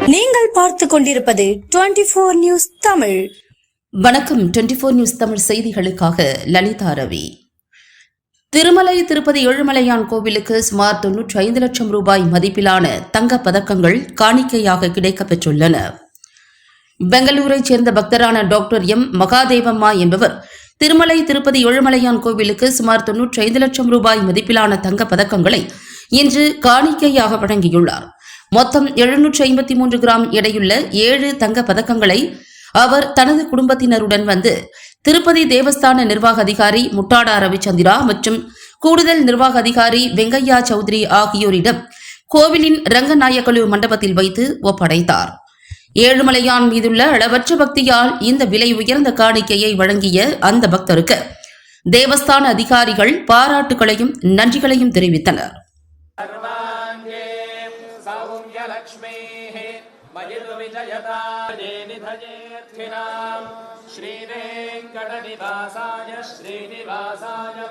நீங்கள் பார்த்து கொண்டிருப்பது 24 நியூஸ் தமிழ். வணக்கம். 24 நியூஸ் தமிழ் செய்திகளுக்காக லலிதா ரவி. திருமலை திருப்பதி ஏழுமலையான் கோவிலுக்கு சுமார் 95 லட்சம் ரூபாய் மதிப்பிலான தங்கப் பதக்கங்கள் காணிக்கையாக கிடைக்கப்பெற்றுள்ளன. பெங்களூரைச் சேர்ந்த பக்தரான டாக்டர் எம் மகாதேவம்மா என்பவர் திருமலை திருப்பதி ஏழுமலையான் கோவிலுக்கு சுமார் 95 லட்சம் ரூபாய் மதிப்பிலான தங்கப் பதக்கங்களை இன்று காணிக்கையாக வழங்கியுள்ளார். மொத்தம் 753 கிராம் எடையுள்ள 7 தங்க பதக்கங்களை அவர் தனது குடும்பத்தினருடன் வந்து திருப்பதி தேவஸ்தான நிர்வாக அதிகாரி முட்டாடா ரவிச்சந்திரா மற்றும் கூடுதல் நிர்வாக அதிகாரி வெங்கையா சௌத்ரி ஆகியோரிடம் கோவிலின் ரங்கநாயக்கலு மண்டபத்தில் வைத்து ஒப்படைத்தார். ஏழுமலையான் மீதுள்ள அளவற்ற பக்தியால் இந்த விலை உயர்ந்த காணிக்கையை வழங்கிய அந்த பக்தருக்கு தேவஸ்தான அதிகாரிகள் பாராட்டுகளையும் நன்றிகளையும் தெரிவித்தனர். श्रीवेंकटनिवासाय श्रीनिवासाय